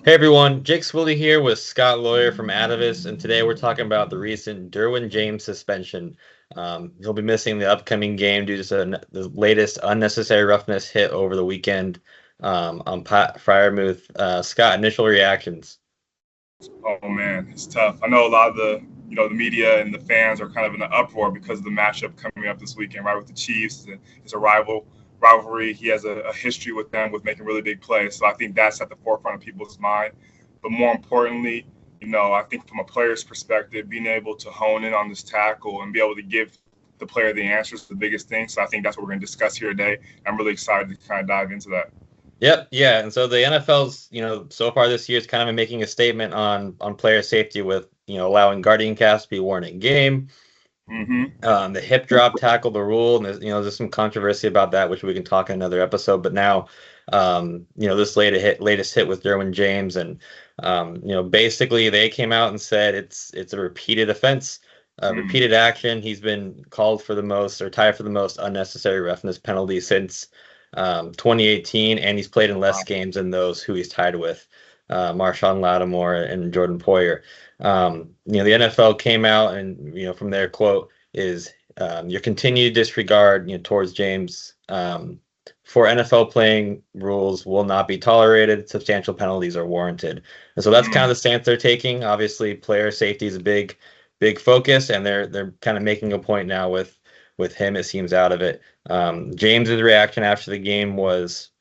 Hey everyone, Jake Swilly here with Scott Lawyer from Atavus, and today we're talking about the recent Derwin James suspension. He'll be missing the upcoming game due to the latest unnecessary roughness hit over the weekend on Pat Fryermuth. Scott, initial reactions. Oh man, it's tough. I know a lot of the media and the fans are kind of in an uproar because of the matchup coming up this weekend, right, with the Chiefs. It's a rivalry. He has a history with them with making really big plays. So I think that's at the forefront of people's mind. But more importantly, I think from a player's perspective, being able to hone in on this tackle and be able to give the player the answers is the biggest thing. So I think that's what we're going to discuss here today. I'm really excited to kind of dive into that. Yep, yeah, and so the NFL's, so far this year is kind of making a statement on player safety with, allowing guardian casts to be worn in game. Mm-hmm. The hip drop tackle, the rule, and there's some controversy about that, which we can talk in another episode. But now, this latest hit with Derwin James, and basically they came out and said it's a repeated offense, repeated action. He's been called for the most or tied for the most unnecessary roughness penalty since 2018, and he's played in less games than those who he's tied with, Marshawn Lattimore and Jordan Poyer. The NFL came out and, from their quote is, your continued disregard, towards James, for NFL playing rules will not be tolerated. Substantial penalties are warranted. And so that's kind of the stance they're taking. Obviously, player safety is a big focus, and they're kind of making a point now with him, it seems, out of it. James's reaction after the game was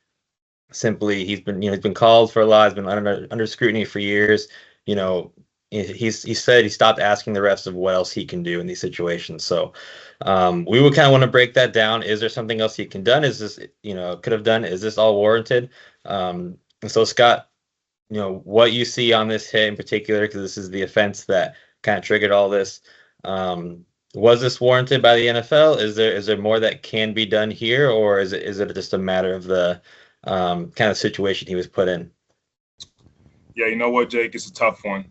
simply he's been called for a lot, he's been under scrutiny for years. He said he stopped asking the refs of what else he can do in these situations. So we would kind of want to break that down. Is there something else he can done? Is this, could have done? Is this all warranted? And so Scott, what you see on this hit in particular, because this is the offense that kind of triggered all this. Was this warranted by the NFL? Is there more that can be done here, or is it just a matter of the kind of situation he was put in? Yeah, you know what, Jake? It's a tough one.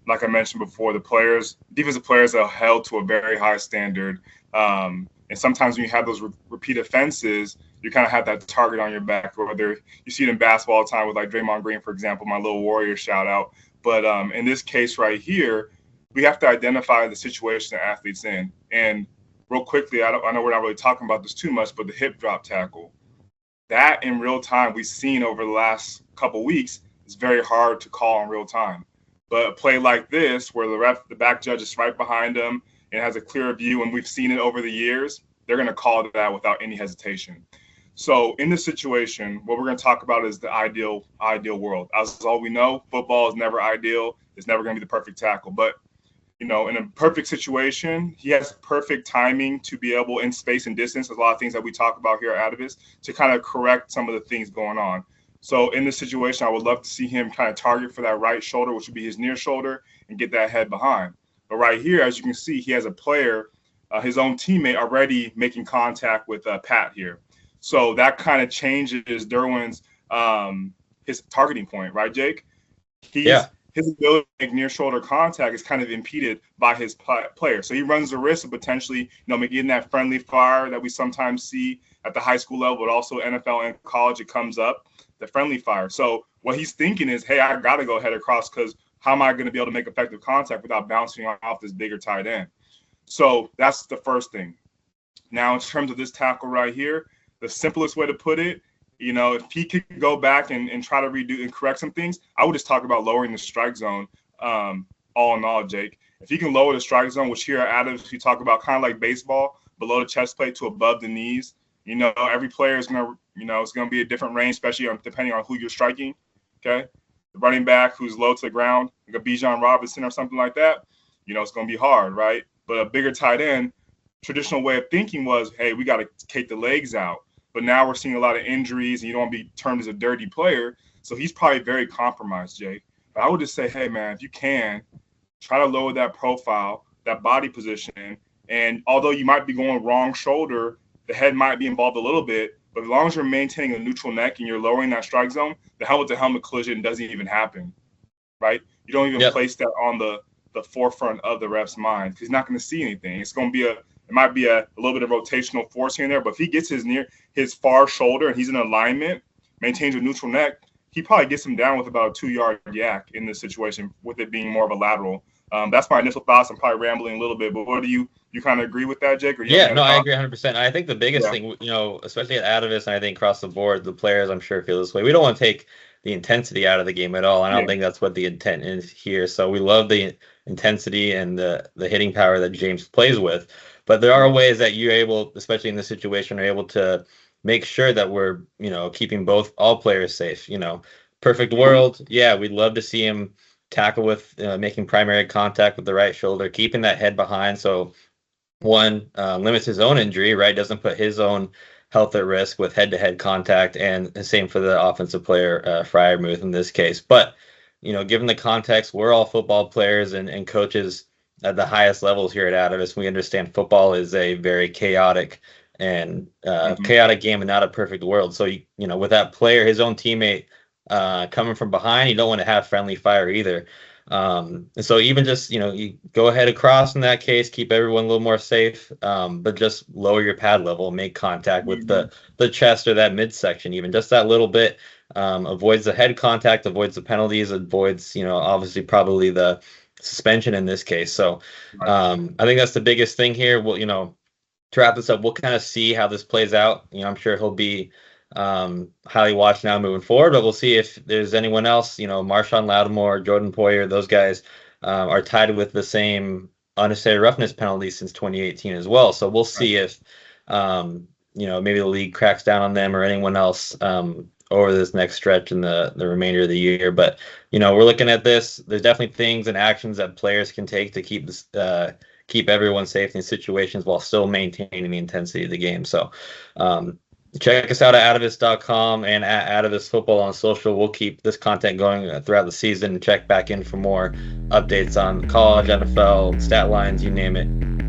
Like I mentioned before, defensive players are held to a very high standard. And sometimes when you have those repeat offenses, you kind of have that target on your back. Whether you see it in basketball all the time with like Draymond Green, for example, my little Warrior shout out. But in this case right here, we have to identify the situation the athlete's in. And real quickly, I know we're not really talking about this too much, but the hip drop tackle, that in real time we've seen over the last couple weeks, it's very hard to call in real time. But a play like this, where the back judge is right behind him and has a clear view, and we've seen it over the years, they're going to call that without any hesitation. So in this situation, what we're going to talk about is the ideal world. As all we know, football is never ideal. It's never going to be the perfect tackle. But, in a perfect situation, he has perfect timing to be able, in space and distance, there's a lot of things that we talk about here at Atavus, to kind of correct some of the things going on. So in this situation, I would love to see him kind of target for that right shoulder, which would be his near shoulder, and get that head behind. But right here, as you can see, he has a player, his own teammate, already making contact with Pat here. So that kind of changes Derwin's his targeting point, right, Jake? Yeah. His ability to make near shoulder contact is kind of impeded by his player. So he runs the risk of potentially, getting that friendly fire that we sometimes see at the high school level, but also NFL and college, it comes up, the friendly fire. So what he's thinking is, hey, I got to go head across because how am I going to be able to make effective contact without bouncing off this bigger tight end? So that's the first thing. Now, in terms of this tackle right here, the simplest way to put it, if he could go back and try to redo and correct some things, I would just talk about lowering the strike zone. All in all, Jake, if he can lower the strike zone, which here at Adams we talk about kind of like baseball, below the chest plate to above the knees. Every player is gonna, it's gonna be a different range, especially depending on who you're striking. Okay, the running back who's low to the ground, like a Bijan Robinson or something like that, it's gonna be hard, right? But a bigger tight end, traditional way of thinking was, hey, we got to take the legs out. But now we're seeing a lot of injuries, and you don't want to be termed as a dirty player. So he's probably very compromised, Jake. But I would just say, hey, man, if you can, try to lower that profile, that body position. And although you might be going wrong shoulder, the head might be involved a little bit. But as long as you're maintaining a neutral neck and you're lowering that strike zone, the helmet-to-helmet collision doesn't even happen, right? You don't even place that on the forefront of the ref's mind because he's not going to see anything. It's going to be it might be a little bit of rotational force here and there, but if he gets his far shoulder and he's in alignment, maintains a neutral neck, he probably gets him down with about a 2-yard yak in this situation, with it being more of a lateral. That's my initial thoughts. I'm probably rambling a little bit, but what do you kind of agree with that, Jake? Or you Yeah, no, I agree 100%. I think the biggest Yeah. thing, especially at Atavus, and I think across the board, the players, I'm sure, feel this way. We don't want to take the intensity out of the game at all. I don't Yeah. think that's what the intent is here. So we love the intensity and the hitting power that James plays with. But there are ways that you're able, especially in this situation, are able to make sure that we're, keeping all players safe. Perfect world. Yeah, we'd love to see him tackle with making primary contact with the right shoulder, keeping that head behind. So one, limits his own injury, right? Doesn't put his own health at risk with head-to-head contact, and the same for the offensive player, Freiermuth in this case. But, given the context, we're all football players and coaches at the highest levels here at Atavus. We understand football is a very chaotic and chaotic game and not a perfect world. So, with that player, his own teammate, coming from behind, you don't want to have friendly fire either. And so even just, you go ahead across in that case, keep everyone a little more safe, but just lower your pad level, make contact with the chest or that midsection, even just that little bit, avoids the head contact, avoids the penalties, avoids, obviously probably the suspension in this case. So I think that's the biggest thing here. Well, to wrap this up, we'll kind of see how this plays out. I'm sure he'll be highly watched now moving forward, but we'll see if there's anyone else, Marshawn Lattimore, Jordan Poyer, those guys are tied with the same unnecessary roughness penalties since 2018 as well. So we'll see if, maybe the league cracks down on them or anyone else over this next stretch in the remainder of the year. But, we're looking at this. There's definitely things and actions that players can take to keep this, keep everyone safe in situations while still maintaining the intensity of the game. So, check us out at atavus.com and at Atavus Football on social. We'll keep this content going throughout the season and check back in for more updates on college, NFL, stat lines, you name it.